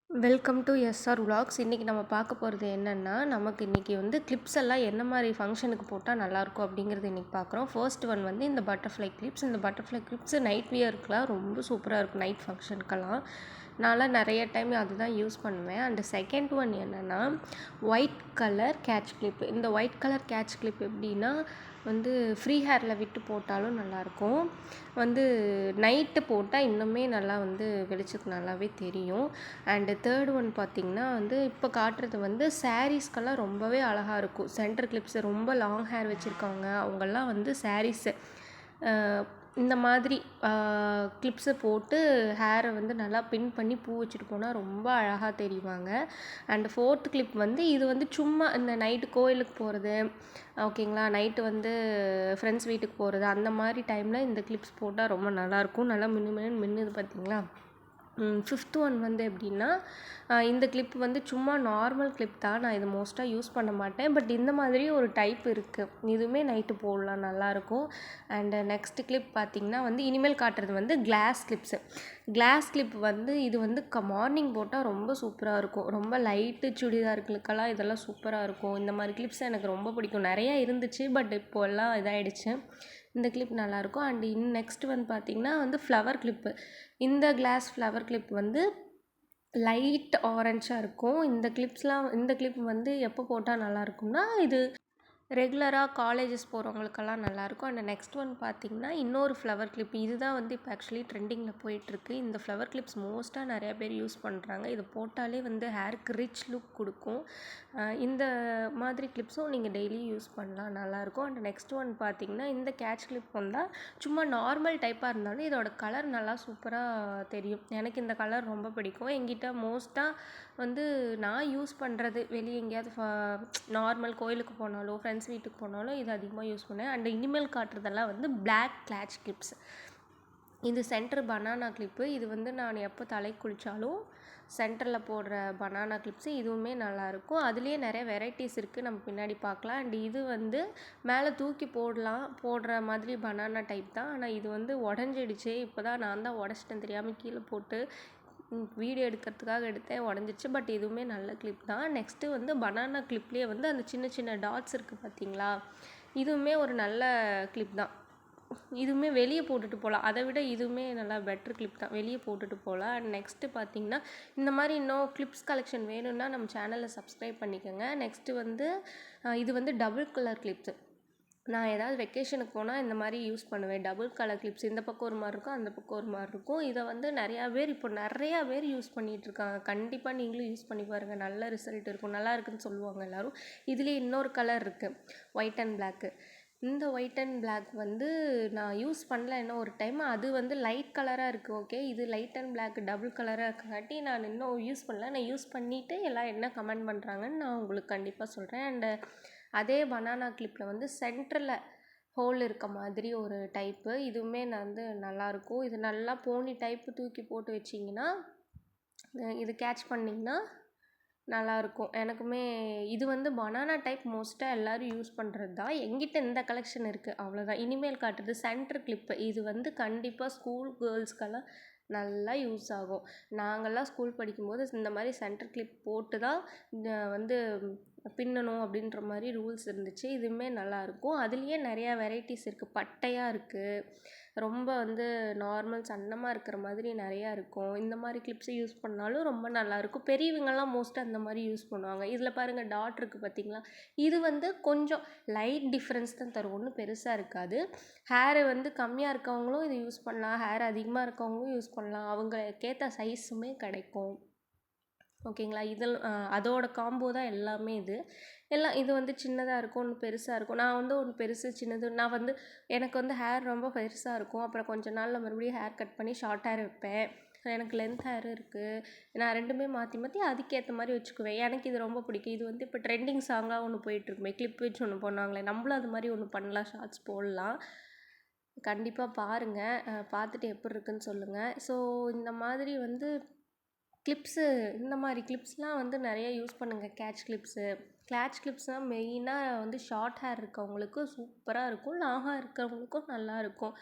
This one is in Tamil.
Welcome to SR vlogs. இன்றைக்கி நம்ம பார்க்க போகிறது என்னென்னா, நமக்கு இன்றைக்கி வந்து கிளிப்ஸ் எல்லாம் என்ன மாதிரி ஃபங்க்ஷனுக்கு போட்டால் நல்லாயிருக்கும் அப்படிங்கிறது இன்றைக்கி பார்க்குறோம். ஃபர்ஸ்ட் ஒன் வந்து இந்த பட்டர்ஃப்ளை கிளிப்ஸ். இந்த பட்டர்ஃப்ளை கிளிப்ஸ் நைட் வியருக்குலாம் ரொம்ப சூப்பராக இருக்கும். நைட் ஃபங்க்ஷனுக்கெல்லாம் நான்லாம் நிறைய டைம் அதுதான் யூஸ் பண்ணுவேன். அண்ட் செகண்ட் ஒன் என்னென்னா ஒயிட் கலர் கேட்ச் கிளிப். இந்த ஒயிட் கலர் கேட்ச் கிளிப் எப்படின்னா வந்து ஃப்ரீ ஹேரில் விட்டு போட்டாலும் நல்லாயிருக்கும். வந்து நைட்டு போட்டால் இன்னுமே நல்லா வந்து வெளிச்சத்துக்கு நல்லாவே தெரியும். அண்டு தேர்ட் ஒன் பார்த்திங்கன்னா வந்து இப்போ காட்டுறது வந்து சாரீஸ்க்கெல்லாம் ரொம்பவே அழகாக இருக்கும். சென்டர் கிளிப்ஸு ரொம்ப லாங் ஹேர் வச்சுருக்காங்க அவங்கெல்லாம் வந்து சாரீஸு இந்த மாதிரி கிளிப்ஸை போட்டு ஹேரை வந்து நல்லா பின் பண்ணி பூ வச்சுட்டு போனால் ரொம்ப அழகாக தெரிவாங்க. அண்டு ஃபோர்த் கிளிப் வந்து இது வந்து சும்மா இந்த நைட்டு கோயிலுக்கு போகிறது, ஓகேங்களா, நைட்டு வந்து ஃப்ரெண்ட்ஸ் வீட்டுக்கு போகிறது அந்த மாதிரி டைமில் இந்த கிளிப்ஸ் போட்டால் ரொம்ப நல்லாயிருக்கும். நல்லா மின்னுது பார்த்திங்களா. ஃபிஃப்த் ஒன் வந்து எப்படின்னா இந்த கிளிப் வந்து சும்மா நார்மல் கிளிப் தான். நான் இது மோஸ்ட்டாக யூஸ் பண்ண மாட்டேன். பட் இந்த மாதிரி ஒரு டைப் இருக்குது. இதுவுமே நைட்டு போடலாம், நல்லாயிருக்கும். அண்டு நெக்ஸ்ட் கிளிப் பார்த்திங்கன்னா வந்து இனிமேல் காட்டுறது வந்து கிளாஸ் கிளிப்ஸு. கிளாஸ் கிளிப் வந்து இது வந்து மார்னிங் போட்டால் ரொம்ப சூப்பராக இருக்கும். ரொம்ப லைட்டு சுடிதார்களுக்கெல்லாம் இதெல்லாம் சூப்பராக இருக்கும். இந்த மாதிரி கிளிப்ஸ் எனக்கு ரொம்ப பிடிக்கும். நிறையா இருந்துச்சு, பட் இப்போல்லாம் இதாகிடுச்சு. இந்த கிளிப் நல்லாயிருக்கும். அண்ட் நெக்ஸ்ட் வந்து பார்த்திங்கன்னா வந்து ஃப்ளவர் கிளிப்பு. இந்த கிளாஸ் ஃப்ளவர் கிளிப் வந்து லைட் ஆரஞ்சாக இருக்கும். இந்த கிளிப் வந்து எப்போ போட்டால் நல்லாயிருக்கும்னா இது ரெகுலராக காலேஜஸ் போகிறவங்களுக்கெல்லாம் நல்லாயிருக்கும். அண்ட் நெக்ஸ்ட் ஒன் பார்த்திங்கன்னா இன்னொரு ஃப்ளவர் கிளிப். இதுதான் வந்து இப்போ ஆக்சுவலி ட்ரெண்டிங்கில் போயிட்டுருக்கு. இந்த ஃப்ளவர் கிளிப்ஸ் மோஸ்ட்டாக நிறையா பேர் யூஸ் பண்ணுறாங்க. இதை போட்டாலே வந்து ஹேருக்கு ரிச் லுக் கொடுக்கும். இந்த மாதிரி கிளிப்ஸும் நீங்கள் டெய்லி யூஸ் பண்ணலாம், நல்லாயிருக்கும். அண்ட் நெக்ஸ்ட் ஒன் பார்த்திங்கன்னா இந்த கேட்ச் கிளிப் வந்தால் சும்மா நார்மல் டைப்பாக இருந்தாலும் இதோட கலர் நல்லா சூப்பராக தெரியும். எனக்கு இந்த கலர் ரொம்ப பிடிக்கும். என்கிட்ட மோஸ்ட்டாக வந்து நான் யூஸ் பண்ணுறது வெளியே எங்கேயாவது நார்மல் கோயிலுக்கு போனாலோ ஃப்ரெண்ட்ஸ் வீட்டுக்கு போனாலும் இது அதிகமாக யூஸ் பண்ணேன். அண்ட் இனிமேல் காட்டுறதெல்லாம் வந்து பிளாக் கேட்ச் கிளிப்ஸ். இது சென்டர் பனானா கிளிப்பு. இது வந்து நான் எப்போ தலைக்கு குளித்தாலும் சென்டரில் போடுற பனானா கிளிப்ஸு. இதுவுமே நல்லாயிருக்கும். அதுலேயே நிறைய வெரைட்டிஸ் இருக்குது, நம்ம பின்னாடி பார்க்கலாம். அண்ட் இது வந்து மேலே தூக்கி போடுற மாதிரி பனானா டைப் தான். ஆனால் இது வந்து உடஞ்சிடுச்சு. இப்போ தான் நான் தான் உடச்சிட்டேன் தெரியாமல் கீழே போட்டு. வீடியோ எடுக்கிறதுக்காக எடுத்தேன், உடஞ்சிடுச்சு. பட் இதுவுமே நல்ல கிளிப் தான். நெக்ஸ்ட்டு வந்து பனானா கிளிப்லேயே வந்து அந்த சின்ன சின்ன டாட்ஸ் இருக்குது பார்த்திங்களா, இதுவுமே ஒரு நல்ல கிளிப் தான். இதுவுமே வெளியே போட்டுட்டு போகலாம். அதை விட இதுவுமே நல்லா பெட்ரு கிளிப் தான், வெளியே போட்டுட்டு போகலாம். அண்ட் நெக்ஸ்ட்டு பார்த்திங்கன்னா இந்த மாதிரி இன்னும் கிளிப்ஸ் கலெக்ஷன் வேணும்னா நம்ம சேனலை சப்ஸ்கிரைப் பண்ணிக்கோங்க. நெக்ஸ்ட்டு வந்து இது வந்து டபுள் கலர் கிளிப்ஸு. நான் ஏதாவது வெக்கேஷனுக்கு போனால் இந்த மாதிரி யூஸ் பண்ணுவேன். Double colour clips. இந்த பக்கம் ஒரு மாதிரி இருக்கும், அந்த பக்கம் ஒரு மாதிரி இருக்கும். இதை வந்து நிறையா பேர் யூஸ் பண்ணிகிட்ருக்காங்க. கண்டிப்பாக நீங்களும் யூஸ் பண்ணி பாருங்கள், நல்ல ரிசல்ட் இருக்கும். நல்லா இருக்குதுன்னு சொல்லுவாங்க எல்லோரும். இதுலேயே இன்னொரு கலர் இருக்குது, ஒயிட் அண்ட் பிளாக்கு. இந்த ஒயிட் அண்ட் பிளாக் வந்து நான் யூஸ் பண்ணல இன்னும் ஒரு டைம். அது வந்து லைட் கலராக இருக்குது, ஓகே. இது லைட் அண்ட் பிளாக் டபுள் கலராக இருக்கங்காட்டி நான் இன்னும் யூஸ் பண்ணல. நான் யூஸ் பண்ணிவிட்டு எல்லாம் என்ன கமெண்ட் பண்ணுறாங்கன்னு நான் உங்களுக்கு கண்டிப்பாக சொல்கிறேன். அண்டு அதே பனானா கிளிப்பில் வந்து சென்டரில் ஹோல் இருக்க மாதிரி ஒரு டைப்பு. இதுவுமே நான் வந்து நல்லாயிருக்கும். இது நல்லா போனி டைப்பு தூக்கி போட்டு வச்சிங்கன்னா இது கேட்ச் பண்ணிங்கன்னா நல்லாயிருக்கும். எனக்குமே இது வந்து பனானா டைப் மோஸ்ட்டாக எல்லோரும் யூஸ் பண்ணுறது தான். எங்கிட்ட இந்த கலெக்ஷன் இருக்குது, அவ்வளோதான். இனிமேல் காட்டுறது சென்டர் கிளிப்பு. இது வந்து கண்டிப்பாக ஸ்கூல் கேர்ள்ஸ்க்கெல்லாம் நல்லா யூஸ் ஆகும். நாங்கள்லாம் ஸ்கூல் படிக்கும்போது இந்த மாதிரி சென்டர் கிளிப் போட்டு தான் வந்து பின்னணும் அப்படின்ற மாதிரி ரூல்ஸ் இருந்துச்சு. இதுவுமே நல்லாயிருக்கும். அதுலேயே நிறையா வெரைட்டிஸ் இருக்குது. பட்டையாக இருக்குது, ரொம்ப வந்து நார்மல் சன்னமாக இருக்கிற மாதிரி நிறையா இருக்கும். இந்த மாதிரி கிளிப்ஸை யூஸ் பண்ணாலும் ரொம்ப நல்லாயிருக்கும். பெரியவங்கள்லாம் மோஸ்ட்டாக அந்த மாதிரி யூஸ் பண்ணுவாங்க. இதில் பாருங்கள் டாட் இருக்குது பார்த்திங்களா. இது வந்து கொஞ்சம் லைட் டிஃப்ரென்ஸ் தான் தரும், ஒன்றும் பெருசாக இருக்காது. ஹேரு வந்து கம்மியாக இருக்கவங்களும் இது யூஸ் பண்ணலாம், ஹேர் அதிகமாக இருக்கவங்களும் யூஸ் பண்ணலாம். அவங்களுக்கேற்ற சைஸுமே கிடைக்கும், ஓகேங்களா. இதில் அதோட காம்போ தான் எல்லாமே. இது வந்து சின்னதாக இருக்கும், ஒன்று பெருசாக இருக்கும். நான் வந்து ஒன்று பெருசு சின்னது, நான் வந்து எனக்கு வந்து ஹேர் ரொம்ப பெருசாக இருக்கும். அப்புறம் கொஞ்ச நாளில் மறுபடியும் ஹேர் கட் பண்ணி ஷார்ட் ஹேர் வைப்பேன். எனக்கு லென்த் ஹேர் இருக்குது. நான் ரெண்டுமே மாற்றி மாற்றி அதுக்கேற்ற மாதிரி வச்சுக்குவேன். எனக்கு இது ரொம்ப பிடிக்கும். இது வந்து இப்போ ட்ரெண்டிங் சாங்காக ஒன்று போயிட்டுருக்குமே, கிளிப் வச்சு ஒன்று பண்ணுவாங்களே, நம்மளும் அது மாதிரி ஒன்று பண்ணலாம், ஷார்ட்ஸ் போடலாம். கண்டிப்பாக பாருங்கள், பார்த்துட்டு எப்படி இருக்குன்னு சொல்லுங்கள். ஸோ இந்த மாதிரி வந்து கிளிப்ஸு, இந்த மாதிரி கிளிப்ஸ்லாம் வந்து நிறைய யூஸ் பண்ணுங்கள். கேட்ச் கிளிப்ஸ்னால் மெயினாக வந்து ஷார்ட் ஹேர் இருக்கவங்களுக்கு சூப்பராக இருக்கும், லாங் ஹேர் இருக்கிறவங்களுக்கும் நல்லாயிருக்கும்.